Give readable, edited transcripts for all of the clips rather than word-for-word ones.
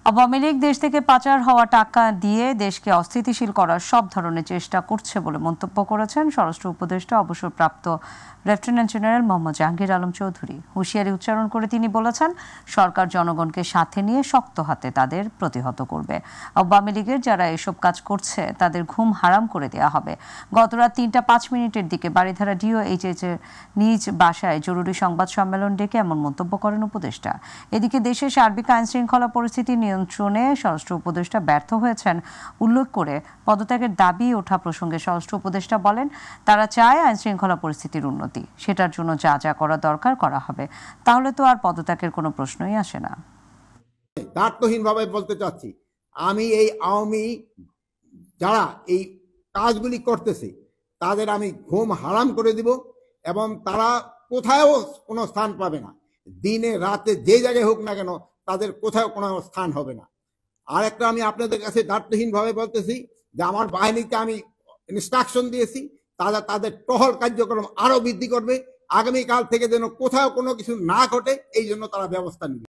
আওয়ামী লীগ দেশ থেকে পাচার হওয়া টাকা দিয়ে দেশকে অস্থিতিশীল করার সব ধরনের চেষ্টা করছে বলে মন্তব্য করেছেন স্বরাষ্ট্র উপদেষ্টা অবসরপ্রাপ্ত লেফটেন্যান্ট জেনারেল মোহাম্মদ জাহাঙ্গীর আলম চৌধুরী। হুঁশিয়ারি উচ্চারণ করে তিনি বলেছেন, সরকার জনগণকে সাথে নিয়ে শক্ত হাতে তাদের প্রতিহত করবে। আওয়ামী লীগের যারা এসব কাজ করছে তাদের ঘুম হারাম করে দেওয়া হবে। গতরাত ৩টা ৫ মিনিটের দিকে বারিধারা ডিওএইচএস এর নিজ বাসায় জরুরি সংবাদ সম্মেলন ডেকে এমন মন্তব্য করেন উপদেষ্টা। এদিকে দেশের সার্বিক আইন শৃঙ্খলা পরিস্থিতি নিয়ন্ত্রণে স্বরাষ্ট্র উপদেষ্টা ব্যর্থ হয়েছেন উল্লেখ করে পদত্যাগের দাবি ওঠা প্রসঙ্গে স্বরাষ্ট্র উপদেষ্টা বলেন, তারা চায় আইন শৃঙ্খলা পরিস্থিতির উন্নতি, সেটার জন্য যা যা করা দরকার করা হবে। তাহলে তো আর পদত্যাগের কোনো প্রশ্নই আসে না। দায়িত্বহীনভাবে বলতে চাচ্ছি, আমি এই আওয়ামী যারা এই কাজগুলি করতেছে তাদের আমি ঘুম হারাম করে দিব এবং তারা কোথাও কোনো স্থান পাবে না। দিনে রাতে যে জায়গায় হোক না কেন তাদের কোথাও কোনো স্থান হবে না। আর একটা আমি আপনাদের কাছে দায়িত্বহীনভাবে বলতেছি যে আমার বাহিনীকে আমি ইনস্ট্রাকশন দিয়েছি, তারা তাদের টহল কার্যক্রম আরো বৃদ্ধি করবে। আগামীকাল থেকে যেন কোথাও কোনো কিছু না ঘটে এই জন্য তারা ব্যবস্থা নেবে।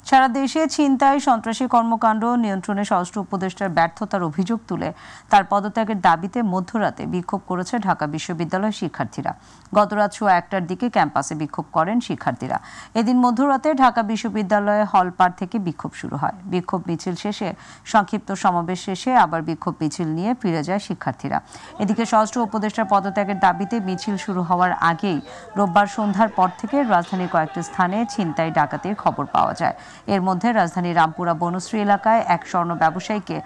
সারা দেশে ছিনতাই সন্ত্রাসী কর্মকাণ্ড নিয়ন্ত্রণে স্বরাষ্ট্র উপদেষ্টার ব্যর্থতার অভিযোগ তুলে তার পদত্যাগের দাবিতে মধ্যরাতে বিক্ষোভ করেছে ঢাকা বিশ্ববিদ্যালয়ের শিক্ষার্থীরা। গতরাত 1টার দিকে ক্যাম্পাসে বিক্ষোভ করেন শিক্ষার্থীরা। এদিন মধ্যরাতে ঢাকা বিশ্ববিদ্যালয়ে হলপার থেকে বিক্ষোভ শুরু হয়। বিক্ষোভ মিছিল শেষে সংক্ষিপ্ত সমাবেশ শেষে আবার বিক্ষোভ মিছিল নিয়ে ফিরে যায় শিক্ষার্থীরা। এদিকে স্বরাষ্ট্র উপদেষ্টার পদত্যাগের দাবিতে মিছিল শুরু হওয়ার আগেই রোববার সন্ধ্যার পর থেকে রাজধানীর কয়েকটি স্থানে ছিনতাই ডাকাতির খবর পাওয়া যায়। এর মধ্যে রাজধানীর রামপুরা বনশ্রী এলাকায় এক স্বর্ণ ব্যবসায়ীকে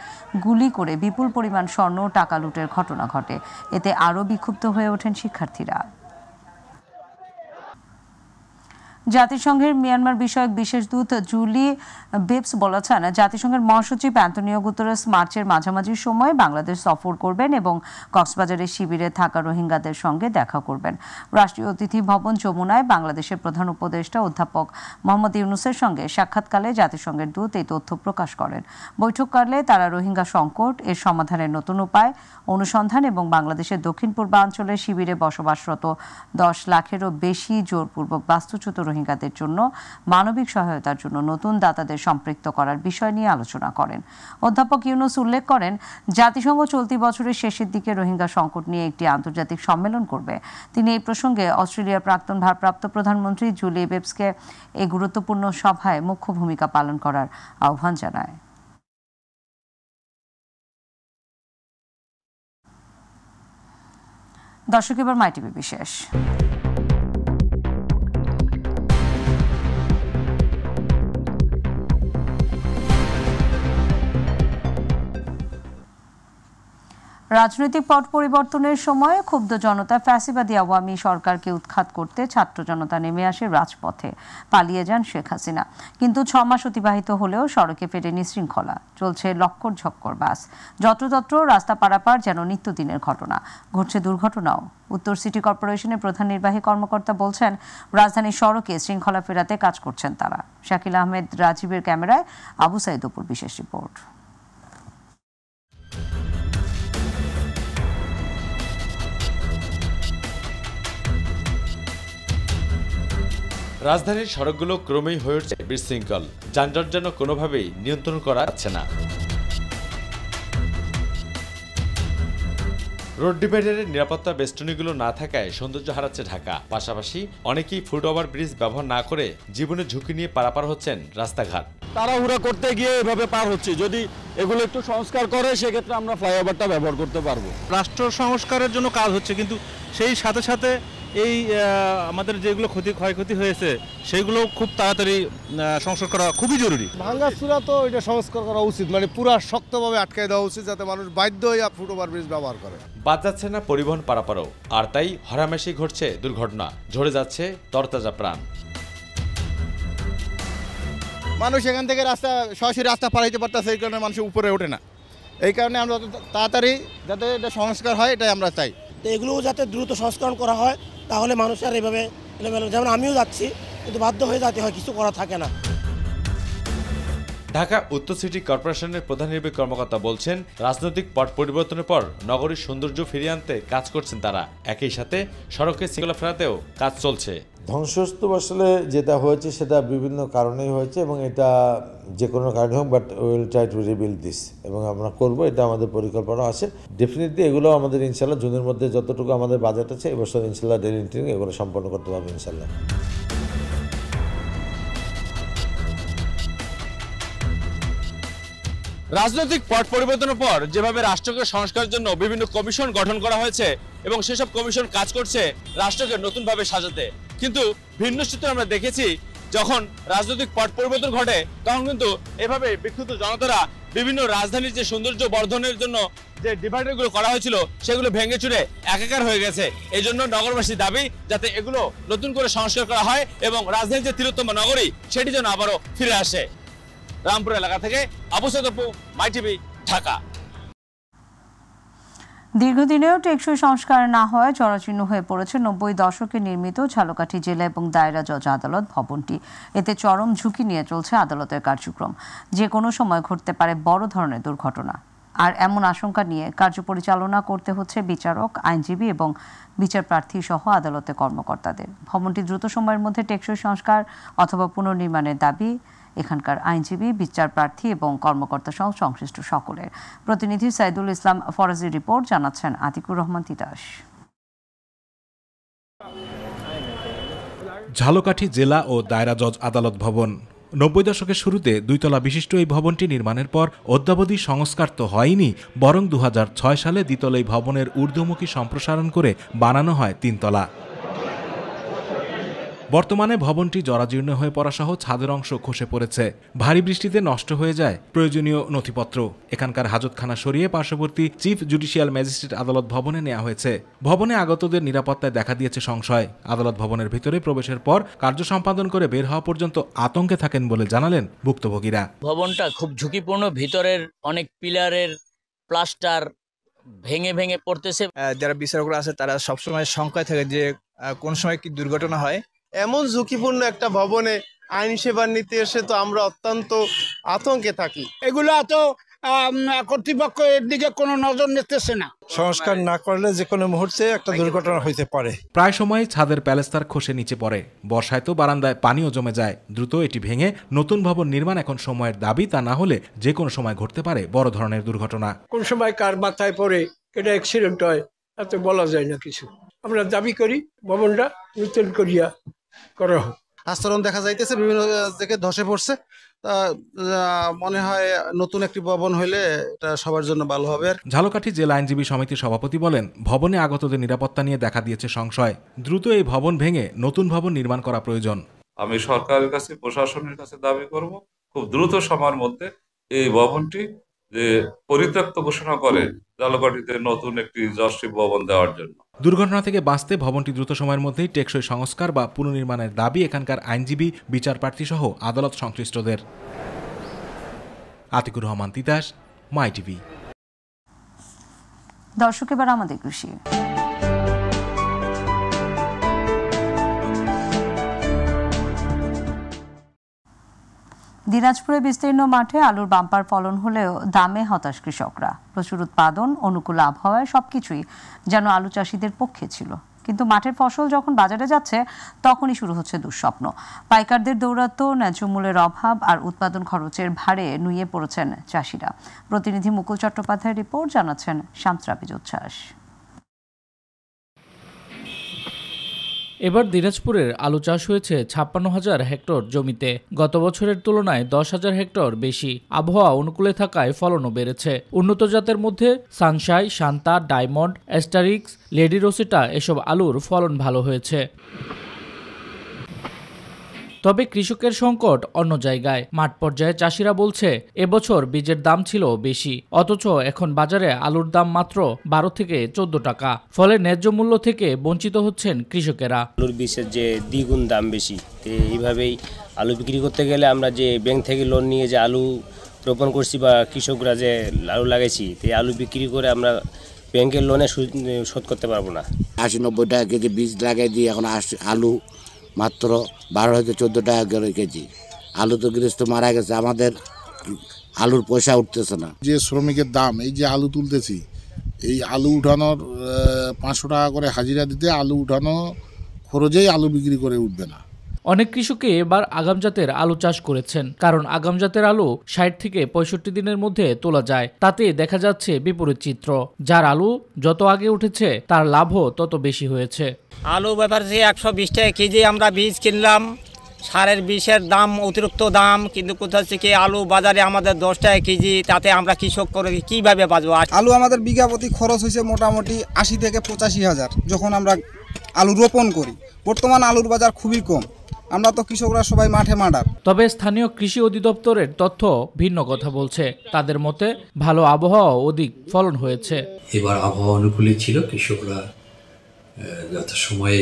গুলি করে বিপুল পরিমাণ স্বর্ণ ও টাকা লুটের ঘটনা ঘটে। এতে আরও বিক্ষুব্ধ হয়ে ওঠেন শিক্ষার্থীরা। জাতিসংঘের মিয়ানমার বিষয়ক বিশেষ দূত জুলি বেবস বলেছেন, জাতিসংঘের মহাসচিব অ্যান্তোনিও গুতেরেস মার্চের মাঝামাঝি সময়ে বাংলাদেশ সফর করবেন এবং কক্সবাজারের শিবিরে থাকা রোহিঙ্গাদের সঙ্গে দেখা করবেন। রাষ্ট্রীয় অতিথি ভবন যমুনায় বাংলাদেশের প্রধান উপদেষ্টা অধ্যাপক মোহাম্মদ ইউনূসের সঙ্গে সাক্ষাৎকালে জাতিসংঘের দূত এই তথ্য প্রকাশ করেন। বৈঠককালে তারা রোহিঙ্গা সংকট, এর সমাধানের নতুন উপায় অনুসন্ধান এবং বাংলাদেশের দক্ষিণ পূর্বাঞ্চলের শিবিরে বসবাসরত 10 লাখেরও বেশি জোরপূর্বক বাস্তুচ্যুত রোহিঙ্গাদের জন্য মানবিক সহায়তার জন্য নতুন দাতাদের সম্পৃক্ত করার বিষয় নিয়ে আলোচনা করেন। অধ্যাপক ইউনূস উল্লেখ করেন, জাতিসংঘ চলতি বছরের শেষের দিকে রোহিঙ্গা সংকট নিয়ে একটি আন্তর্জাতিক সম্মেলন করবে। তিনি এই প্রসঙ্গে অস্ট্রেলিয়ার প্রাক্তন ভারপ্রাপ্ত প্রধানমন্ত্রী জুলি বেবসকে এই গুরুত্বপূর্ণ সভায় মুখ্য ভূমিকা পালন করার আহ্বান জানায়। দর্শক, এবার মাইটিভি বিশেষ। রাজনৈতিক পট পরিবর্তনের সময় ক্ষুব্ধ জনতা ফ্যাসিবাদী আওয়ামী সরকারকে উৎখাত করতে ছাত্র জনতা নেমে আসে রাজপথে। পালিয়ে যান শেখ হাসিনা। কিন্তু 6 মাস অতিবাহিত হলেও সড়কে ফেরেনি শৃঙ্খলা। চলছে লক্কর ঝক্কর বাস। যত্রতত্র রাস্তা পারাপার যেন নিত্যদিনের ঘটনা। ঘটছে দুর্ঘটনাও। উত্তর সিটি কর্পোরেশনের প্রধান নির্বাহী কর্মকর্তা বলছেন, রাজধানীর সড়কে শৃঙ্খলা ফেরাতে কাজ করছেন তারা। শাকিল আহমেদ রাজীবের ক্যামেরায় আবু সাইদ অপুর বিশেষ রিপোর্ট। রাজধানীর সড়কগুলো ক্রমেই হয়ে উঠছে বিশৃঙ্খল। যানজট যেন কোনোভাবেই নিয়ন্ত্রণ করা যাচ্ছে না। রোড ডিভাইডারের নিরাপত্তা বেষ্টনীগুলো না থাকায় সৌন্দর্য হারাচ্ছে ঢাকা। পাশাপাশি অনেকেই ফুট ওভার ব্রিজ ব্যবহার না করে জীবনের ঝুঁকি নিয়ে পারাপার হচ্ছেন রাস্তাঘাট। তাড়াহুড়া করতে গিয়ে এভাবে পার হচ্ছে। যদি এগুলো একটু সংস্কার করে সেক্ষেত্রে আমরা ফ্লাইওভারটা ব্যবহার করতে পারবো। রাষ্ট্র সংস্কারের জন্য কাজ হচ্ছে, কিন্তু সেই সাথে সাথে এই আমাদের যেগুলো ক্ষয়ক্ষতি হয়েছে সেগুলো খুব তাড়াতাড়ি সংস্কার করা খুবই জরুরি। ভাঙ্গাচুরা তো এটা সংস্কার করা উচিত, মানে পুরো শক্তভাবে আটকে দেওয়া উচিত যাতে মানুষ বাধ্য হয়ে ফুট ওভার ব্রিজ ব্যবহার করে। বাদ যাচ্ছে না পরিবহন পারাপারও, আর তাই হরামেশি ঘটছে দুর্ঘটনা। ঝরে যাচ্ছে তরতাজা প্রাণ। মানুষ এখান থেকে সরাসরি রাস্তা পার হইতে পারতেছে, এই কারণে মানুষ উপরে ওঠে না। এই কারণে আমরা তাড়াতাড়ি যাতে এটা সংস্কার হয় এটাই আমরা চাই। তো এগুলোও যাতে দ্রুত সংস্করণ করা হয়, তাহলে মানুষ আর এভাবে যেমন আমিও যাচ্ছি, কিন্তু বাধ্য হয়ে যেতে হয়, কিছু করা থাকে না। ঢাকা উত্তর সিটি কর্পোরেশনের প্রধান নির্বাহী কর্মকর্তা বলছেন, রাজনৈতিক পট পরিবর্তনের পর নগরীর সৌন্দর্য ফিরিয়ে আনতে কাজ করছেন তারা। একই সাথে সড়কে শৃঙ্খলা ফেরাতেও কাজ চলছে। ধ্বংসস্তূপ আসলে যেটা হয়েছে সেটা বিভিন্ন কারণেই হয়েছে এবং এটা যে কোনো কারণে হোক, but will try to rebuild this, এবং আমরা করব, এটা আমাদের পরিকল্পনা আছে। ডেফিনেটলি এগুলো আমাদের ইনশাল্লাহ জুনের মধ্যে যতটুকু আমাদের বাজেট আছে এবছর ইনশাল্লাহ ডেলিভারি এগুলো সম্পন্ন করতে পারবো ইনশাল্লাহ। রাজনৈতিক পট পরিবর্তনের পর যেভাবে রাষ্ট্রকে সংস্কারের জন্য বিভিন্ন কমিশন গঠন করা হয়েছে এবং সেসব কমিশন কাজ করছে রাষ্ট্রকে নতুনভাবে সাজাতে, কিন্তু ভিন্ন সূত্রে আমরা দেখেছি যখন রাজনৈতিক পট পরিবর্তন ঘটে তখন কিন্তু এভাবে বিক্ষুব্ধ জনতারা বিভিন্ন রাজধানীর যে সৌন্দর্য বর্ধনের জন্য যে ডিভাইডারগুলো করা হয়েছিল সেগুলো ভেঙে চুরে একাকার হয়ে গেছে। এই জন্য নগরবাসীর দাবি যাতে এগুলো নতুন করে সংস্কার করা হয় এবং রাজধানীর যে তিলোত্তম নগরী সেটি যেন আবারও ফিরে আসে। রামপুর এলাকা থেকে আবু সাইদ অপু, মাই টিভি, ঢাকা। দীর্ঘদিনেও টেকসই সংস্কার না হওয়ায় জরাজীর্ণ হয়ে পড়েছে 90 দশকে নির্মিত ঝালকাঠি জেলা এবং দায়রা জজ আদালত ভবনটি। এতে চরম ঝুঁকি নিয়ে চলছে আদালতের কার্যক্রম। যে কোনো সময় ঘটতে পারে বড় ধরনের দুর্ঘটনা, আর এমন আশঙ্কা নিয়ে কার্য পরিচালনা করতে হচ্ছে বিচারক, আইনজীবী এবং বিচার প্রার্থী সহ আদালতের কর্মকর্তাদের। ভবনটি দ্রুত সময়ের মধ্যে টেকসই সংস্কার অথবা পুনর্নির্মাণের দাবি এখানকার আইনজীবী, বিচার প্রার্থী এবং কর্মকর্তা সহ সংশ্লিষ্ট সকলের। প্রতিনিধি সাইদুল ইসলাম ফরাজির রিপোর্ট, জানাচ্ছেন আতিকুর রহমান তিতাস। ঝালকাঠি জেলা ও দায়রা জজ আদালত ভবন 90 দশকের শুরুতে 2 তলা বিশিষ্ট এই ভবনটি নির্মাণের পর অদ্যাবধি সংস্কার তো হয়নি, বরং 2006 সালে দ্বিতল এই ভবনের ঊর্ধ্বমুখী সম্প্রসারণ করে বানানো হয় 3 তলা। বর্তমানে ভবনটি জরাজীর্ণ হয়ে পড়া সহ ছাদের অংশ খসে পড়েছে। ভারী বৃষ্টিতে নষ্ট হয়ে যায় প্রয়োজনীয় নথিপত্র। এখানকার হাজতখানা সরিয়ে পার্শ্ববর্তী চিফ জুডিশিয়াল ম্যাজিস্ট্রেট আদালত ভবনে নেওয়া হয়েছে। ভবনে আগতদের নিরাপত্তায় দেখা দিয়েছে সংশয়। আদালত ভবনের ভিতরে প্রবেশের পর কার্য সম্পাদন করে বের হওয়া পর্যন্ত আতঙ্কে থাকেন বলে জানালেন ভুক্তভোগীরা। ভবনটা খুব ঝুঁকিপূর্ণ, ভিতরের অনেক পিলারের প্লাস্টার ভেঙে ভেঙে পড়তেছে। যারা বিচারকরা আছে তারা সবসময় শঙ্কায় থাকে যে কোন সময় কি দুর্ঘটনা হয়। এমন ঝুঁকিপূর্ণ একটা ভবনে আইন সেবা নিতে এসে তো আমরা অত্যন্ত আতঙ্কে থাকি। এগুলো তো কর্তৃপক্ষ এর দিকে কোনো নজর নিতেছে না। সংস্কার না করলে যে কোনো মুহূর্তে একটা দুর্ঘটনা হইতে পারে। প্রায় সময় ছাদের প্যালেস্তার খসে নিচে পড়ে, বর্ষায় তো বারান্দায় পানিও জমে যায়। দ্রুত এটি ভেঙে নতুন ভবন নির্মাণ এখন সময়ের দাবি, তা না হলে যে কোনো সময় ঘটতে পারে বড় ধরনের দুর্ঘটনা। কোন সময় কার মাথায় পড়ে এটা অ্যাক্সিডেন্ট হয় এত বলা যায় না কিছু। আমরা দাবি করি ভবনটা নতুন করিয়া করা হোক। আস্তরণ দেখা যাইতেছে বিভিন্ন জায়গায় ধসে পড়ছে, তা মনে হয় নতুন একটি ভবন হইলে এটা সবার জন্য ভালো হবে। ঝালকাঠি জেলা আইনজীবী সমিতির সভাপতি বলেন, ভবনে আগতদের নিরাপত্তা নিয়ে দেখা দিয়েছে সংশয়। দ্রুত এই ভবন ভেঙে নতুন ভবন নির্মাণ করা প্রয়োজন। আমি সরকারের কাছে, প্রশাসনের কাছে দাবি করব খুব দ্রুত সময়ের মধ্যে এই ভবনটি যে পরিত্যক্ত ঘোষণা করে ঝালকাঠিতে নতুন একটি জজশিপ ভবন দেওয়ার জন্য। দুর্ঘটনা থেকে বাঁচতে ভবনটি দ্রুত সময়ের মধ্যেই টেকসই সংস্কার বা পুনর্নির্মাণের দাবি এখানকার আইনজীবী, বিচার প্রার্থী সহ আদালত সংশ্লিষ্টদের। আতিকুর রহমান তিতাস, মাই টিভি। দর্শক, এবার আমাদের কৃষি। দিনাজপুরে বিস্তীর্ণ মাঠে আলুর বাম্পার ফলন হলেও দামে হতাশ কৃষকরা। প্রচুর উৎপাদন, অনুকূল আবহাওয়ায় সবকিছুই যেন আলু চাষিদের পক্ষে ছিল, কিন্তু মাঠের ফসল যখন বাজারে যাচ্ছে তখনই শুরু হচ্ছে দুঃস্বপ্ন। পাইকারদের দৌরাত্ম্য, ন্যায্য মূল্যের অভাব আর উৎপাদন খরচের ভারে নুয়ে পড়েছেন চাষিরা। প্রতিনিধি মুকুল চট্টোপাধ্যায়ের রিপোর্ট, জানাচ্ছেন শামসুরাবিজ উচ্ছ্বাস। এবার দিনাজপুরের আলু চাষ হয়েছে 56,000 হেক্টর জমিতে। গত বছরের তুলনায় 10,000 হেক্টর বেশি। আবহাওয়া অনুকূলে থাকায় ফলনও বেড়েছে। উন্নত জাতের মধ্যে Sunshine, Santa, Diamond, Asterix, Lady Rosetta এসব আলুর ফলন ভালো হয়েছে। তবে কৃষকের সংকট অন্য জায়গায়। মাঠ পর্যায়ে চাষিরা বলছে এবছর বীজের দাম ছিল বেশি, অথচ এখন বাজারে আলুর দাম মাত্র 12 থেকে 14 টাকা। ফলে ন্যায্য মূল্য থেকে বঞ্চিত হচ্ছেন কৃষকেরা। আলুর বীজের যে দ্বিগুণ দাম বেশি, এইভাবেই আলু বিক্রি করতে গেলে আমরা যে ব্যাংক থেকে লোন নিয়ে যে আলু রোপণ করছি বা কৃষকরা যে আলু লাগাইছি, এই আলু বিক্রি করে আমরা ব্যাংকের লোনে শোধ করতে পারবো না। 80-90 টাকা কেজি বীজ লাগাই দিই, এখন আলু মাত্র 12 থেকে 14 টাকা করে কেজি। আলু তো গৃহস্থ মারা গেছে, আমাদের আলুর পয়সা উঠতেছে না। যে শ্রমিকের দাম, এই যে আলু তুলতেছি, এই আলু উঠানোর 500 টাকা করে হাজিরা দিতে আলু উঠানো খরচেই আলু বিক্রি করে উঠবে না। অনেক কৃষকই এবার আগাম জাতের আলু চাষ করেছেন, কারণ আগাম জাতের আলু 60 থেকে 65 দিনের মধ্যে তোলা যায়। তাতে দেখা যাচ্ছে বিপরীত চিত্র। যার আলু যত আগে উঠেছে তার লাভও তত বেশি হয়েছে। আলু ব্যাপারে 120 টাকা কেজি আমরা বীজ কিনলাম, সারের বিষের দাম অতিরিক্ত দাম, কিন্তু কোথাও থেকে আলু বাজারে আমাদের 10 টাকা কেজি, তাতে আমরা কৃষক করে কিভাবে বাঁচবো? আলু আমাদের বিঘা প্রতি খরচ হয়েছে মোটামুটি 80 থেকে 85 হাজার যখন আমরা আলু রোপণ করি। বর্তমান আলুর বাজার খুবই কম, আমরা তো কৃষকরা সবাই মাঠে মাডার। তবে স্থানীয় কৃষি অধিদপ্তরের তথ্য ভিন্ন কথা বলছে। তাদের মতে ভালো আবহাওয়া অধিক ফলন হয়েছে। এবার আবহাওয়া অনুকূলে ছিল, কৃষকরা যথাসময়ে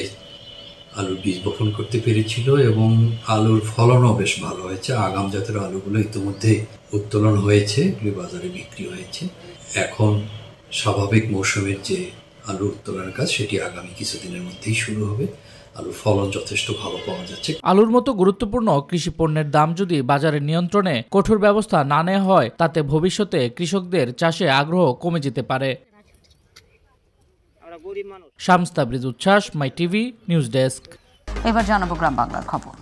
আলুর বীজ বপন করতে পেরেছিল এবং আলুর ফলনও বেশ ভালো হয়েছে। আগাম জাতের আলুগুলো ইতিমধ্যে উত্তোলন হয়েছে, বাজারে বিক্রি হয়েছে। এখন স্বাভাবিক মৌসুমের যে আলু উত্তোলনের কাজ সেটি আগামী কিছুদিনের মধ্যেই শুরু হবে। আলুর ফলন যথেষ্ট ভালো পাওয়া যাচ্ছে। আলুর মতো গুরুত্বপূর্ণ কৃষি পণ্যের দাম যদি বাজারের নিয়ন্ত্রণে কঠোর ব্যবস্থা না নেওয়া হয়, তাতে ভবিষ্যতে কৃষকদের চাষে আগ্রহ কমে যেতে পারে। শামস তাবরিজ উচ্ছ্বাস, মাই টিভি নিউজ ডেস্ক। এবার জানাবো গ্রাম বাংলার খবর।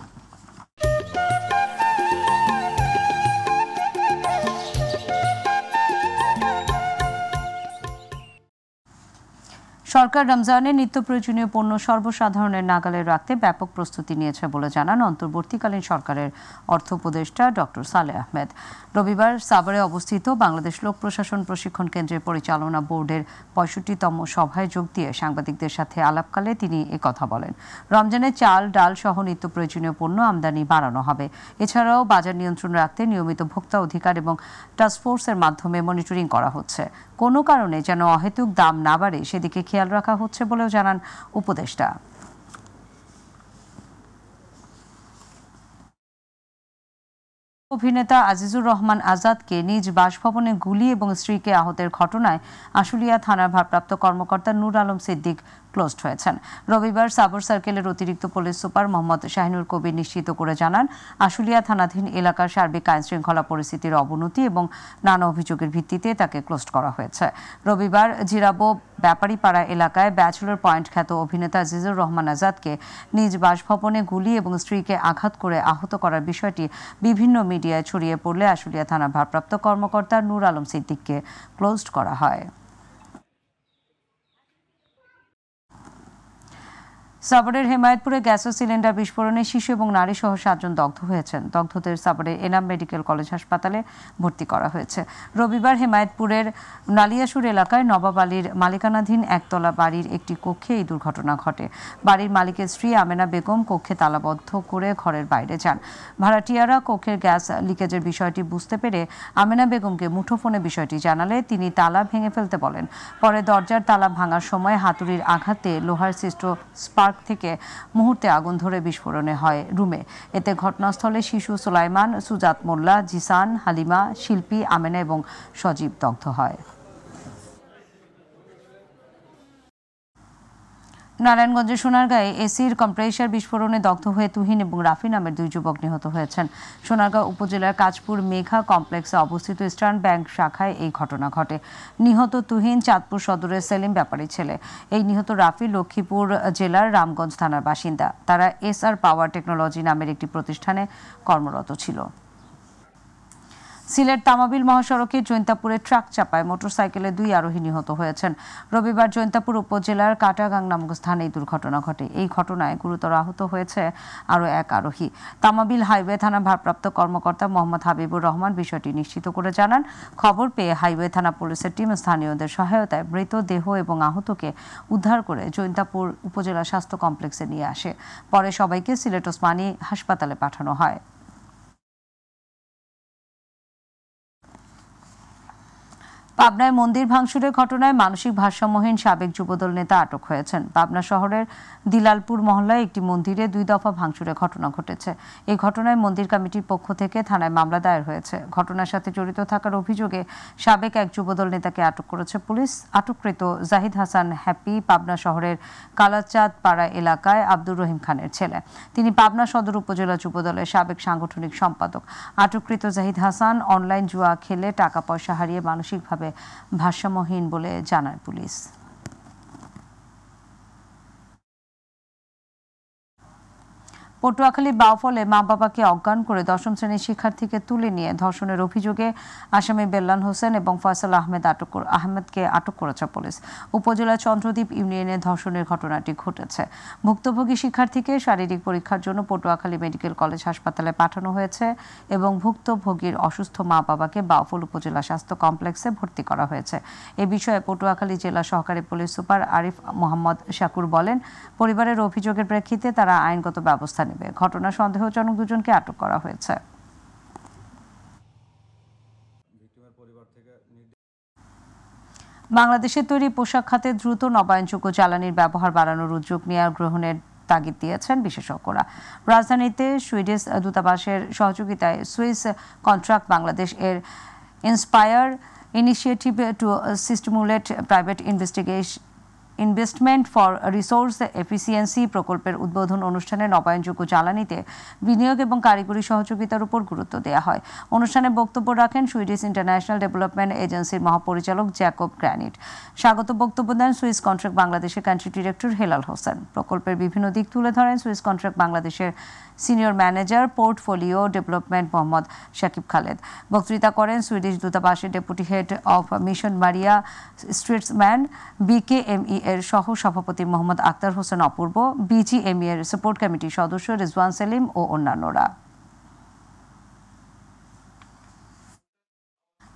সরকার রমজানের নিত্য প্রয়োজনীয় পণ্য সর্বসাধারণের নাগালে রাখতে ব্যাপক প্রস্তুতি নিয়েছে বলে জানান অন্তর্বর্তীকালীন সরকারের অর্থ উপদেষ্টা ডক্টর সালেহ আহমেদ। রবিবার সাভারে অবস্থিত বাংলাদেশ লোক প্রশাসন প্রশিক্ষণ কেন্দ্রের পরিচালনা বোর্ডের 65তম সভায় যোগ দিয়ে সাংবাদিকদের সাথে আলাপকালে তিনি একথা বলেন। রমজানে চাল, ডাল সহ নিত্য প্রয়োজনীয় পণ্য আমদানি বাড়ানো হবে। এছাড়াও বাজার নিয়ন্ত্রণ রাখতে নিয়মিত ভোক্তা অধিকার এবং টাস্কফোর্সের মাধ্যমে মনিটরিং করা হচ্ছে। কোনো কারণে যেন অহেতুক দাম না বাড়ে সেদিকে খেয়াল রাখা হচ্ছে বলেও জানান উপদেষ্টা। অভিনেতা আজিজুর রহমান আজাদকে নিজ বাসভবনে গুলি এবং স্ত্রীকে আহতের ঘটনায় আশুলিয়া থানার ভারপ্রাপ্ত কর্মকর্তা নূর আলম সিদ্দিক ক্লোজড হয়েছেন। রবিবার সাবর সার্কেলের অতিরিক্ত পুলিশ সুপার মোহাম্মদ শাহিনুর কবির নিশ্চিত করে জানান, আশুলিয়া থানাধীন এলাকার সার্বিক আইনশৃঙ্খলা পরিস্থিতির অবনতি এবং নানা অভিযোগের ভিত্তিতে তাকে ক্লোজড করা হয়েছে। রবিবার জিরাবো ব্যাপারীপাড়া এলাকায় ব্যাচেলর পয়েন্ট খ্যাত অভিনেতা আজিজুর রহমান আজাদকে নিজ বাসভবনে গুলি এবং স্ত্রীকে আঘাত করে আহত করার বিষয়টি বিভিন্ন মিডিয়ায় ছড়িয়ে পড়লে আশুলিয়া থানার ভারপ্রাপ্ত কর্মকর্তা নূর আলম সিদ্দিককে ক্লোজড করা হয়। সাভারের হেমায়েতপুরে গ্যাস সিলিন্ডার বিস্ফোরণে শিশু এবং নারী সহ 7 জন দগ্ধ হয়েছেন। দগ্ধদের সাভারের এনাম মেডিকেল কলেজ হাসপাতালে ভর্তি করা হয়েছে। রবিবার হেমায়েতপুরের নালিয়াসুর এলাকায় নবাব আলীর মালিকানাধীন একতলা বাড়ির একটি কক্ষে এই দুর্ঘটনা ঘটে। বাড়ির মালিকের স্ত্রী আমেনা বেগম কক্ষে তালাবদ্ধ করে ঘরের বাইরে যান। ভাড়াটিয়ারা কক্ষের গ্যাস লিকেজের বিষয়টি বুঝতে পেরে আমেনা বেগমকে মুঠোফোনে বিষয়টি জানালে তিনি তালা ভেঙে ফেলতে বলেন। পরে দরজার তালা ভাঙার সময় হাতুড়ির আঘাতে লোহার সৃষ্ট স্পার্ক থেকে মুহূর্তে আগুন ধরে বিস্ফোরণে হয় রুমে। এতে ঘটনাস্থলে শিশু সুলাইমান, সুজাত মোল্লা, জিসান, হালিমা, শিল্পী আমেনা এবং সজীব দগ্ধ হয়। নারায়ণগঞ্জের সোনারগাঁয়ে এসির কম্প্রেসার বিস্ফোরণে দগ্ধ হয়ে তুহিন এবং রাফি নামের 2 যুবক নিহত হয়েছেন। সোনারগাঁও উপজেলার কাজপুর মেঘা কমপ্লেক্সে অবস্থিত ইস্টার্ন ব্যাংক শাখায় এই ঘটনা ঘটে। নিহত তুহিন চাঁদপুর সদরের সেলিম ব্যাপারীর ছেলে। এই নিহত রাফি লক্ষ্মীপুর জেলার রামগঞ্জ থানার বাসিন্দা। তারা SR পাওয়ার টেকনোলজি নামের একটি প্রতিষ্ঠানে কর্মরত ছিল। সিলেট তামাবিল মহাসড়কে জৈন্তাপুরে ট্রাক চাপায় মোটরসাইকেলে 2 আরোহী নিহত হয়েছেন। রবিবার জৈন্তাপুর উপজেলার কাটাগাং নামক স্থানে এই দুর্ঘটনা ঘটে। এই ঘটনায় গুরুতর আহত হয়েছে আরও 1 আরোহী। তামাবিল হাইওয়ে থানা ভারপ্রাপ্ত কর্মকর্তা মোহাম্মদ হাবিবুর রহমান বিষয়টি নিশ্চিত করে জানান, খবর পেয়ে হাইওয়ে থানা পুলিশের টিম স্থানীয়দের সহায়তায় মৃতদেহ এবং আহতকে উদ্ধার করে জৈন্তাপুর উপজেলা স্বাস্থ্য কমপ্লেক্সে নিয়ে আসে। পরে সবাইকে সিলেট ওসমানী হাসপাতালে পাঠানো হয়। পাবনায় মন্দির ভাঙচুরের ঘটনায় মানসিক ভারসাম্যহীন সাবেক যুবদল নেতা আটক হয়েছেন। পাবনা শহরের দিলালপুর মহল্লায় একটি মন্দিরে 2 দফা ভাঙচুরের ঘটনা ঘটেছে। এই ঘটনায় মন্দির কমিটির পক্ষ থেকে থানায় মামলা দায়ের হয়েছে। ঘটনার সাথে জড়িত থাকার অভিযোগে সাবেক এক যুবদল নেতাকে আটক করেছে পুলিশ। আটককৃত জাহিদ হাসান হ্যাপি পাবনা শহরের কালাচাঁদ পাড়া এলাকায় আব্দুর রহিম খানের ছেলে। তিনি পাবনা সদর উপজেলা যুবদলের সাবেক সাংগঠনিক সম্পাদক। আটককৃত জাহিদ হাসান অনলাইন জুয়া খেলে টাকা পয়সা হারিয়ে মানসিকভাবে ভারসাম্যহীন বলে জানায় পুলিশ। পটুয়াখালী বাউফলে মা বাবাকে অজ্ঞান করে 10ম শ্রেণীর শিক্ষার্থীকে তুলে নিয়ে ধর্ষণের অভিযোগে আসামি বেল্লান হোসেন এবং ফয়সাল আহমেদকে আটক করেছে পুলিশ। উপজেলা চন্দ্রদ্বীপ ইউনিয়নে ধর্ষণের ঘটনাটি ঘটেছে। ভুক্তভোগী শিক্ষার্থীকে শারীরিক পরীক্ষার জন্য পটুয়াখালী মেডিকেল কলেজ হাসপাতালে পাঠানো হয়েছে এবং ভুক্তভোগীর অসুস্থ মা বাবাকে বাউফল উপজেলা স্বাস্থ্য কমপ্লেক্সে ভর্তি করা হয়েছে। এ বিষয়ে পটুয়াখালী জেলা সহকারী পুলিশ সুপার আরিফ মোহাম্মদ শাকুর বলেন, পরিবারের অভিযোগের প্রেক্ষিতে তারা আইনগত ব্যবস্থা নেবে। ঘটনা সন্দেহজনক দুজনকে আটক করা হয়েছে। বাংলাদেশের তৈরি পোশাক খাতে দ্রুত নবায়নযোগ্য জ্বালানির ব্যবহার বাড়ানোর উদ্যোগ নেওয়া গ্রহণের তাগিদ দিয়েছেন বিশেষজ্ঞরা। রাজধানীতে সুইডিশ দূতাবাসের সহযোগিতায় সুইস কন্ট্রাক্ট বাংলাদেশ এর inspire initiative to stimulate private investment for resource efficiency প্রকল্পের উদ্বোধন অনুষ্ঠানে নবায়নযোগ্য জ্বালানিতে বিনিয়োগ এবং কারিগরি সহযোগিতার উপর গুরুত্ব দেওয়া হয়। অনুষ্ঠানে বক্তব্য রাখেন সুইডিশ ইন্টারন্যাশনাল ডেভেলপমেন্ট এজেন্সির মহাপরিচালক জ্যাকব গ্র্যানিট। স্বাগত বক্তব্য দেন সুইস কন্ট্রাক্ট বাংলাদেশের কান্ট্রি ডিরেক্টর হেলাল হোসেন। প্রকল্পের বিভিন্ন দিক তুলে ধরেন সুইস কন্ট্রাক্ট বাংলাদেশের senior manager portfolio development Mohammad Shakib Khaled. বক্তৃতা করেন সুইডিশ দূতাবাসের deputy head of mission Maria Stridsman, BKMEA এর সহ সভাপতি মোহাম্মদ আক্তার হোসেন অপূর্ব, বিজিএমই এর সাপোর্ট কমিটির সদস্য রিজওয়ান সেলিম ও অন্যান্যরা।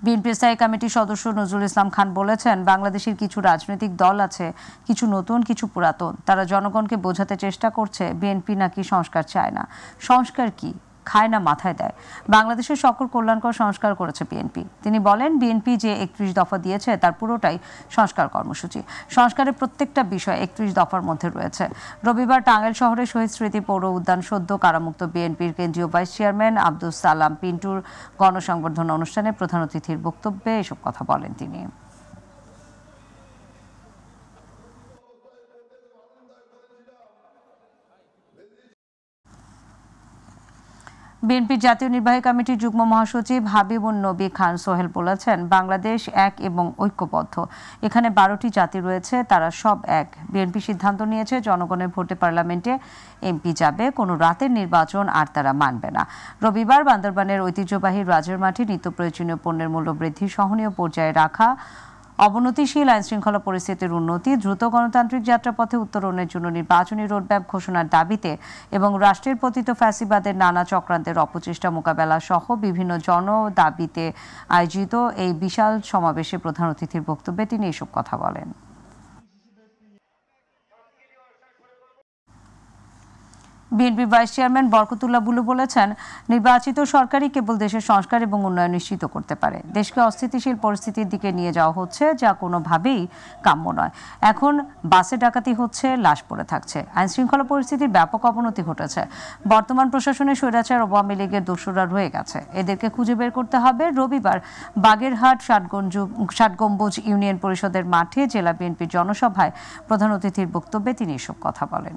বিএনপির স্থায়ী কমিটির সদস্য নজরুল ইসলাম খান বলেছেন, বাংলাদেশের কিছু রাজনৈতিক দল আছে, কিছু নতুন কিছু পুরাতন। তারা জনগণকে বোঝাতে চেষ্টা করছে বিএনপি নাকি সংস্কার চায় না। সংস্কার কি? খায় না মাথায় দেয়। বাংলাদেশের সকল কল্যাণকর সংস্কার করেছে বিএনপি। তিনি বলেন, বিএনপি যে 31 দফা দিয়েছে তার পুরোটাই সংস্কার কর্মসূচি। সংস্কারের প্রত্যেকটা বিষয় 31 দফার মধ্যে রয়েছে। রবিবার টাঙ্গাইল শহরে শহীদ স্মৃতি পৌর উদ্যান সদ্য কারামুক্ত বিএনপির কেন্দ্রীয় ভাইস চেয়ারম্যান আব্দুস সালাম পিন্টুর গণসংবর্ধনা অনুষ্ঠানে প্রধান অতিথির বক্তব্যে এসব কথা বলেন তিনি। বিএনপির জাতীয় নির্বাহী কমিটির যুগ্ম মহাসচিব হাবিবুন নবী খান সোহেল বলেছেন, বাংলাদেশ এক এবং ঐক্যবদ্ধ। এখানে 12টি জাতি রয়েছে, তারা সব এক। বিএনপি সিদ্ধান্ত নিয়েছে জনগণের ভোটে পার্লামেন্টে এমপি যাবে, কোনো রাতের নির্বাচন আর তারা মানবে না। রবিবার বান্দরবানের ঐতিহ্যবাহী রাজের মাঠে নিত্য প্রয়োজনীয় পণ্যের মূল্য বৃদ্ধি সহনীয় পর্যায়ে রাখা, অবনতিশীল আইনশৃঙ্খলা পরিস্থিতির উন্নতি, দ্রুত গণতান্ত্রিক যাত্রাপথে উত্তরণের জন্য নির্বাচনী রোডম্যাপ ঘোষণার দাবিতে এবং রাষ্ট্রের পতিত ফ্যাসিবাদের নানা চক্রান্তের অপচেষ্টা মোকাবেলা সহ বিভিন্ন জনদাবিতে আয়োজিত এই বিশাল সমাবেশে প্রধান অতিথির বক্তব্যে তিনি এসব কথা বলেন। BNP vice chairman Barkatullah Bulu বলেছেন, নির্বাচিত সরকারই কেবল দেশের সংস্কার এবং উন্নয়ন নিশ্চিত করতে পারে। দেশকে অস্থিতিশীল পরিস্থিতির দিকে নিয়ে যাওয়া হচ্ছে, যা কোনোভাবেই কাম্য নয়। এখন বাসে ডাকাতি হচ্ছে, লাশ পড়ে থাকছে, আইনশৃঙ্খলা পরিস্থিতির ব্যাপক অবনতি ঘটেছে। বর্তমান প্রশাসনে স্বৈরাচার আওয়ামী লীগের দোসররা রয়ে গেছে, এদেরকে খুঁজে বের করতে হবে। রবিবার বাগেরহাট 60 গম্বুজ ইউনিয়ন পরিষদের মাঠে জেলা বিএনপির জনসভায় প্রধান অতিথির বক্তব্যে তিনি এসব কথা বলেন।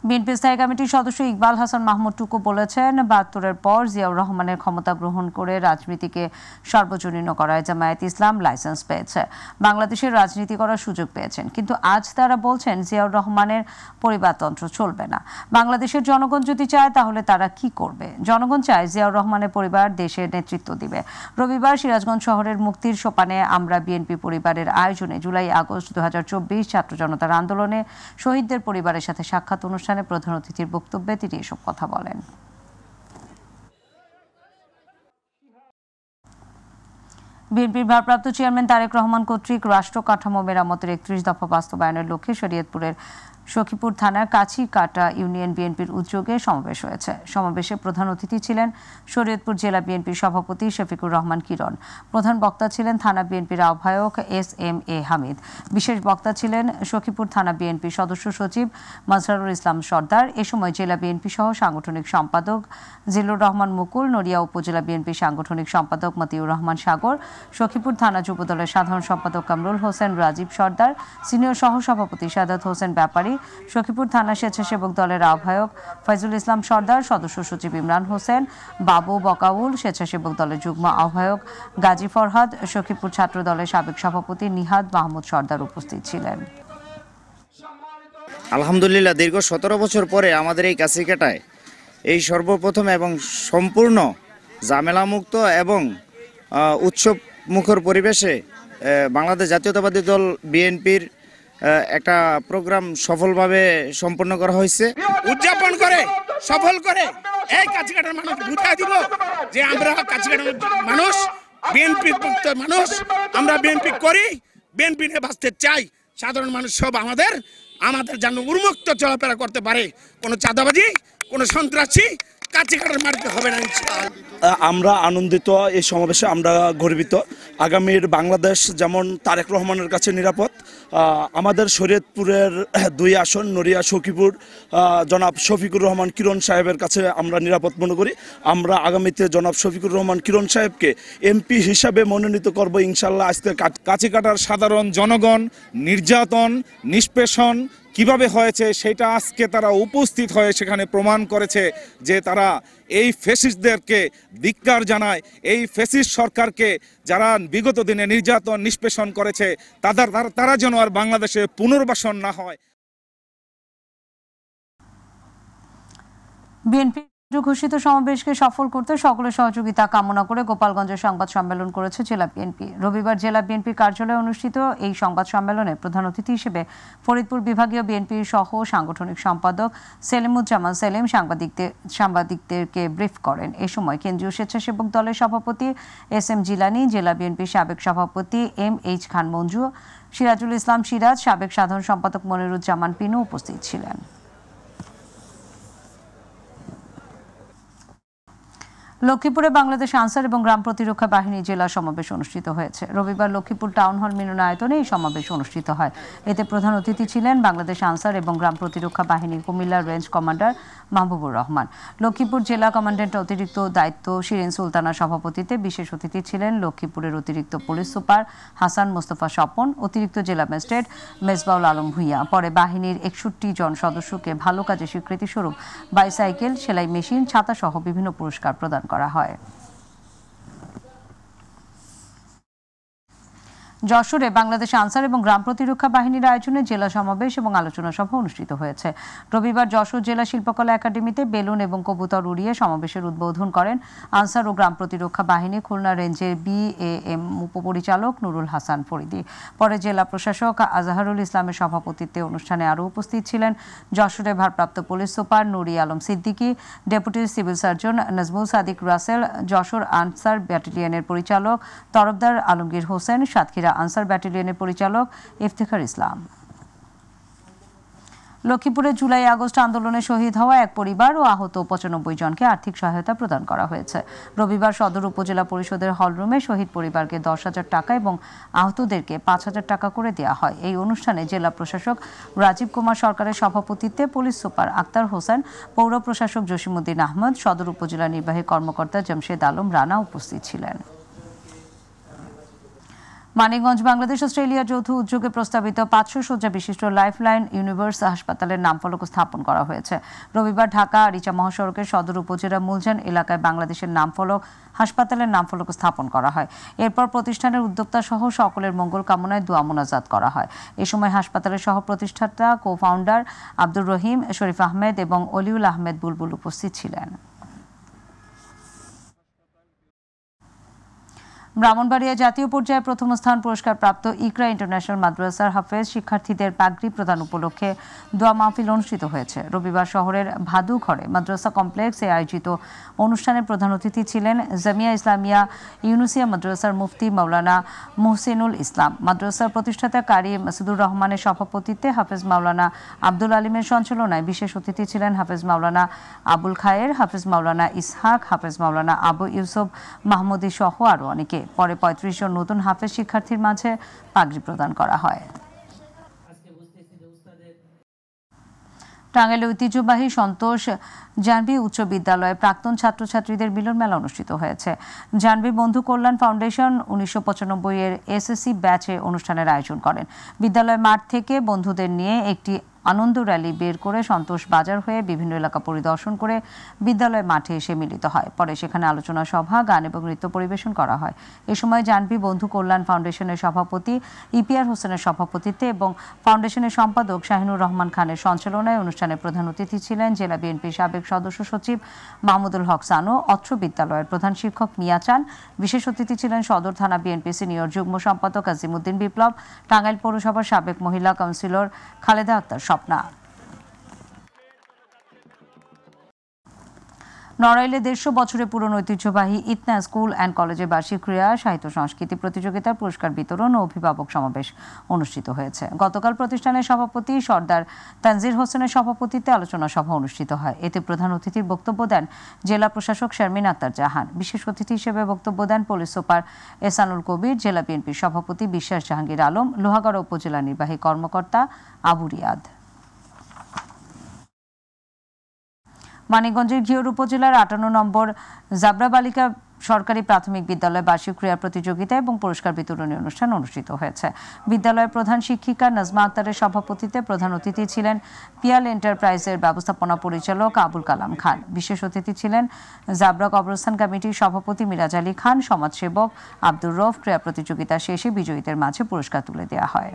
বিএনপি স্থায়ী কমিটির সদস্য ইকবাল হাসান মাহমুদ টুকু বলেছেন, ৭২-এর পর জিয়াউর রহমানের ক্ষমতা গ্রহণ করে রাজনীতিকে সর্বজনীন করায় জামায়াত ইসলাম লাইসেন্স পেয়েছে, বাংলাদেশের রাজনীতি করার সুযোগ পেয়েছেন। কিন্তু আজ তারা বলছেন জিয়াউর রহমানের পরিবারতন্ত্র চলবে না। বাংলাদেশের জনগণ যদি চায় তাহলে তারা কি করবে? জনগণ চায় জিয়াউর রহমানের পরিবার দেশের নেতৃত্ব দিবে। রবিবার সিরাজগঞ্জ শহরের মুক্তির সোপানে আমরা বিএনপি পরিবারের আয়োজনে জুলাই-আগস্ট 2024 ছাত্র জনতার আন্দোলনে শহীদদের পরিবারের সাথে সাক্ষাৎ অনুষ্ঠানে প্রধান অতিথির বক্তব্যে তিনি এসব কথা বলেন। বিএনপির ভারপ্রাপ্ত চেয়ারম্যান তারেক রহমান কর্তৃক রাষ্ট্র কাঠামো মেরামতের 31 দফা বাস্তবায়নের লক্ষ্যে শরীয়তপুরের সখীপুর থানার কাছিকাটা ইউনিয়ন বিএনপির উদ্যোগে সমাবেশ হয়েছে। সমাবেশে প্রধান অতিথি ছিলেন শরীয়তপুর জেলা বিএনপির সভাপতি শফিকুর রহমান কিরণ। প্রধান বক্তা ছিলেন থানা বিএনপির আহ্বায়ক SM-A হামিদ। বিশেষ বক্তা ছিলেন সখীপুর থানা বিএনপির সদস্য সচিব মাজহারুল ইসলাম সর্দার। এ সময় জেলা বিএনপি সহ সাংগঠনিক সম্পাদক জিল্লুর রহমান মুকুল, নড়িয়া উপজেলা বিএনপির সাংগঠনিক সম্পাদক মতিউর রহমান সাগর, সখীপুর থানা যুবদলের সাধারণ সম্পাদক কামরুল হোসেন রাজীব সর্দার, সিনিয়র সহসভাপতি সাদাত হোসেন ব্যাপারী, সখীপুর থানা স্বেচ্ছাসেবক দলের আহ্বায়ক ফয়জুল ইসলাম সর্দার, সদস্য সচিব ইমরান হোসেন, বাবু বকাউল, স্বেচ্ছাসেবক দলের যুগ্ম আহ্বায়ক গাজী ফরহাদ, সখীপুর ছাত্র দলের সাবেক সভাপতি নিহাদ মাহমুদ সর্দার উপস্থিত ছিলেন। আলহামদুলিল্লাহ, দীর্ঘ 17 বছর পরে আমাদের এই কাছিকাটায় এই সর্বপ্রথম এবং সম্পূর্ণ ঝামেলামুক্ত এবং উৎসব মুখর পরিবেশে বাংলাদেশ জাতীয়তাবাদী দল বিএনপির একটা প্রোগ্রাম সফলভাবে সম্পন্ন করা হয়েছে। উদযাপন করে সফল করে এই কাছিকাটার মানুষ বুঝাই দিব যে আমরা কাছিকাটার মানুষ, বিএনপি মানুষ, আমরা বিএনপি করি, বিএনপি নিয়ে বাঁচতে চাই। সাধারণ মানুষ সব আমাদের যেন উন্মুক্ত চলাফেরা করতে পারে, কোনো চাঁদাবাজি, কোনো সন্ত্রাসী কাছিকাটার মাটিতে হবে না। আমরা আনন্দিত, এই সমাবেশে আমরা গর্বিত। আগামীর বাংলাদেশ যেমন তারেক রহমানের কাছে নিরাপদ, আমাদের শরীয়তপুরের 2 আসন নড়িয়া সখীপুর জনাব শফিকুর রহমান কিরণ সাহেবের কাছে আমরা নিরাপদ মনে করি। আমরা আগামীতে জনাব শফিকুর রহমান কিরণ সাহেবকে MP হিসাবে মনোনীত করব ইনশাল্লাহ। আজকে কাছিকাটার সাধারণ জনগণ নির্যাতন, নিষ্পেষণ কিভাবে হয়েছে সেটা আজকে তারা উপস্থিত হয়ে সেখানে প্রমাণ করেছে যে তারা এই ফ্যাসিস্টদেরকে ধিক্কার জানায়। এই ফ্যাসিস্ট সরকারকে যারা বিগত দিনে নির্যাতন নিষ্পেষণ করেছে তারা যেন আর বাংলাদেশে পুনর্বাসন না হয়। বিএনপি ঘোষিত সমাবেশকে সফল করতে সকলের সহযোগিতা কামনা করে গোপালগঞ্জে সংবাদ সম্মেলন করেছে জেলা বিএনপি। রবিবার জেলা বিএনপির কার্যালয়ে অনুষ্ঠিত এই সংবাদ সম্মেলনে প্রধান অতিথি হিসেবে ফরিদপুর বিভাগীয় বিএনপি সহ সাংগঠনিক সম্পাদক সেলিমুজ্জামান সেলিম সাংবাদিকদেরকে ব্রিফ করেন। এ সময় কেন্দ্রীয় স্বেচ্ছাসেবক দলের সভাপতি SM জিলানি, জেলা বিএনপির সাবেক সভাপতি MH খান মঞ্জু, সিরাজুল ইসলাম সিরাজ, সাবেক সাধারণ সম্পাদক মনিরুজ্জামান পিনু উপস্থিত ছিলেন। লক্ষ্মীপুরে বাংলাদেশ আনসার এবং গ্রাম প্রতিরক্ষা বাহিনী জেলা সমাবেশ অনুষ্ঠিত হয়েছে। রবিবার লক্ষ্মীপুর টাউন হল মিলনায়তনে এই সমাবেশ অনুষ্ঠিত হয়। এতে প্রধান অতিথি ছিলেন বাংলাদেশ আনসার এবং গ্রাম প্রতিরক্ষা বাহিনীর কুমিল্লার রেঞ্জ কমান্ডার মাহবুবুর রহমান। লক্ষ্মীপুর জেলা কমান্ড্যান্ট অতিরিক্ত দায়িত্ব শিরিন সুলতানার সভাপতিত্বে বিশেষ অতিথি ছিলেন লক্ষ্মীপুরের অতিরিক্ত পুলিশ সুপার হাসান মোস্তফা স্বপন, অতিরিক্ত জেলা ম্যাজিস্ট্রেট মেজবাউল আলম ভুইয়া। পরে বাহিনীর 61 জন সদস্যকে ভালো কাজে স্বীকৃতি স্বরূপ বাইসাইকেল, সেলাই মেশিন, ছাতা সহ বিভিন্ন পুরস্কার প্রদান করা হয়। যশোরে বাংলাদেশ আনসার এবং গ্রাম প্রতিরক্ষা বাহিনীর আয়োজনে জেলা সমাবেশ এবং আলোচনা সভা অনুষ্ঠিত হয়েছে। রবিবার যশোর জেলা শিল্পকলা একাডেমিতে বেলুন এবং কবুতর উড়িয়ে সমাবেশের উদ্বোধন করেন আনসার ও গ্রাম প্রতিরক্ষা বাহিনী খুলনা রেঞ্জের BAM উপপরিচালক নুরুল হাসান ফরিদি। পরে জেলা প্রশাসক আজহারুল ইসলামের সভাপতিত্বে অনুষ্ঠানে আরও উপস্থিত ছিলেন যশোরের ভারপ্রাপ্ত police super Nuri Alam Siddiqui, deputy civil surgeon Nazmul Sadiq Rasel, Jessore Ansar ব্যাটালিয়নের পরিচালক তরফদার আলমগীর হোসেন, সাতক্ষীরা আনসার ব্যাটালিয়নের পরিচালক ইফতেখার ইসলাম। লক্ষ্মীপুরে জুলাই আগস্ট আন্দোলনে শহীদ হওয়া এক পরিবার ও আহত 95 জনকে আর্থিক সহায়তা প্রদান করা হয়েছে। রবিবার সদর উপজেলা পরিষদের হলরুমে শহীদ পরিবারকে 10,000 টাকা এবং আহতদেরকে 5,000 টাকা করে দেওয়া হয়। এই অনুষ্ঠানে জেলা প্রশাসক রাজীব কুমার সরকারের সভাপতিত্বে পুলিশ সুপার আক্তার হোসেন, পৌর প্রশাসক জসিমউদ্দিন আহমদ, সদর উপজেলা নির্বাহী কর্মকর্তা জামশেদ আলম রানা উপস্থিত ছিলেন। মানিকগঞ্জ বাংলাদেশ অস্ট্রেলিয়া যৌথ উদ্যোগে প্রস্তাবিত 500 শয্যা বিশিষ্ট লাইফলাইন ইউনিভার্স হাসপাতালের নামফলক স্থাপন করা হয়েছে। রবিবার ঢাকা আরিচা মহাসড়কের সদর উপজেলা মুলজান এলাকায় বাংলাদেশের নামফলক হাসপাতালের নামফলক স্থাপন করা হয়। এরপর প্রতিষ্ঠানের উদ্যোক্তা সহ সকলের মঙ্গল কামনায় দোয়া মোনাজাত করা হয়। এ সময় হাসপাতালের সহ প্রতিষ্ঠাতা কো-ফাউন্ডার আব্দুর রহিম, শরীফ আহমেদ এবং অলিউল আহমেদ বুলবুল উপস্থিত ছিলেন। ব্রাহ্মণবাড়িয়া জাতীয় পর্যায়ে প্রথম স্থান পুরস্কারপ্রাপ্ত ইকরা ইন্টারন্যাশনাল মাদ্রাসার হাফেজ শিক্ষার্থীদের পাগড়ি প্রদান উপলক্ষে দোয়া মাহফিল অনুষ্ঠিত হয়েছে। রবিবার শহরের ভাদুঘরে মাদ্রাসা কমপ্লেক্সে আয়োজিত অনুষ্ঠানে প্রধান অতিথি ছিলেন জামিয়া ইসলামিয়া ইউনুসিয়া মাদ্রাসার মুফতি মাওলানা মুহসিনুল ইসলাম। মাদ্রাসার প্রতিষ্ঠাতা কারি মাসুদুর রহমানের সভাপতিত্বে হাফেজ মাওলানা আব্দুল আলিমের সঞ্চালনায় বিশেষ অতিথি ছিলেন হাফেজ মাওলানা আবুল খায়ের, হাফেজ মাওলানা ইসহাক, হাফেজ মাওলানা আবু ইউসুফ মাহমুদি সহ আরও অনেকে। পরে ৩৫ জন নতুন হাফেজ শিক্ষার্থীর মাঝে পাগড়ি প্রদান করা হয়। টাঙ্গাইলে ঐতিহ্যবাহী সন্তোষ জাহ্নবী উচ্চ বিদ্যালয়ে প্রাক্তন ছাত্রছাত্রীদের মিলন মেলা অনুষ্ঠিত হয়েছে। জাহ্নবী বন্ধু কল্যাণ ফাউন্ডেশন ১৯৯৫ এর এসএসসি ব্যাচে অনুষ্ঠানের আয়োজন করেন। বিদ্যালয় মাঠ থেকে বন্ধুদের নিয়ে একটি আনন্দ র্যালি বের করে সন্তোষ বাজার হয়ে বিভিন্ন এলাকা পরিদর্শন করে বিদ্যালয় মাঠে এসে মিলিত হয়। পরে সেখানে আলোচনা সভা, গান এবং নৃত্য পরিবেশন করা হয়। এ সময় জাহ্নবী বন্ধু কল্যাণ ফাউন্ডেশনের সভাপতি ইপিআর হোসেনের সভাপতিত্বে এবং ফাউন্ডেশনের সম্পাদক শাহিনুর রহমান খানের সঞ্চালনায় অনুষ্ঠানে প্রধান অতিথি ছিলেন জেলা বিএনপির সাবেক সদস্য সচিব মাহমুদুল হক সানু, অত্র বিদ্যালয়ের প্রধান শিক্ষক মিয়া চান। বিশেষ অতিথি ছিলেন সদর থানা বিএনপি সিনিয়র যুগ্ম সম্পাদক আজিমউদ্দিন বিপ্লব, টাঙ্গাইল পৌরসভার সাবেক মহিলা কাউন্সিলর খালেদা আক্তার স্বপ্না। নড়াইলে ১৫০ বছরের পুরনো ঐতিহ্যবাহী ইতনা স্কুল অ্যান্ড কলেজের বার্ষিক ক্রীড়া, সাহিত্য সংস্কৃতি প্রতিযোগিতার পুরস্কার বিতরণ ও অভিভাবক সমাবেশ অনুষ্ঠিত হয়েছে। গতকাল প্রতিষ্ঠানের সভাপতি সর্দার তানজির হোসেনের সভাপতিত্বে আলোচনা সভা অনুষ্ঠিত হয়। এতে প্রধান অতিথির বক্তব্য দেন জেলা প্রশাসক শারমিন আক্তার জাহান। বিশেষ অতিথি হিসেবে বক্তব্য দেন পুলিশ সুপার এহসানুল কবির, জেলা বিএনপির সভাপতি বিশ্বাস জাহাঙ্গীর আলম, লোহাগড়া উপজেলা নির্বাহী কর্মকর্তা আবু রিয়াদ। মানিকগঞ্জের ঘিওর উপজেলার ৫৮ নম্বর জাবরা বালিকা সরকারি প্রাথমিক বিদ্যালয় বার্ষিক ক্রীড়া প্রতিযোগিতা এবং পুরস্কার বিতরণী অনুষ্ঠান অনুষ্ঠিত হয়েছে। বিদ্যালয়ের প্রধান শিক্ষিকা নাজমা আক্তারের সভাপতিত্বে প্রধান অতিথি ছিলেন পিয়াল এন্টারপ্রাইজের ব্যবস্থাপনা পরিচালক আবুল কালাম খান। বিশেষ অতিথি ছিলেন জাবরা কবরস্থান কমিটির সভাপতি মিরাজ আলী খান, সমাজসেবক আব্দুর রউফ। ক্রীড়া প্রতিযোগিতা শেষে বিজয়ীদের মাঝে পুরস্কার তুলে দেওয়া হয়।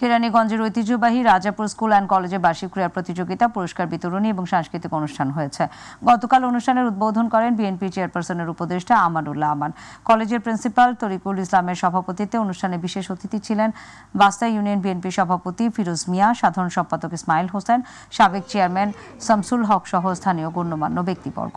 কেরানীগঞ্জের ঐতিহ্যবাহী রাজাপুর স্কুল অ্যান্ড কলেজের বার্ষিক ক্রীড়া প্রতিযোগিতা, পুরস্কার বিতরণী এবং সাংস্কৃতিক অনুষ্ঠান হয়েছে। গতকাল অনুষ্ঠানের উদ্বোধন করেন বিএনপি চেয়ারপারসনের উপদেষ্টা আমানুল্লাহ আমান। কলেজের প্রিন্সিপাল তরিকুল ইসলামের সভাপতিত্বে অনুষ্ঠানে বিশেষ অতিথি ছিলেন বাস্তা ইউনিয়ন বিএনপি সভাপতি ফিরোজ মিয়া, সাধারণ সম্পাদক ইসমাইল হোসেন, সাবেক চেয়ারম্যান শামসুল হক সহ স্থানীয় গণ্যমান্য ব্যক্তিবর্গ।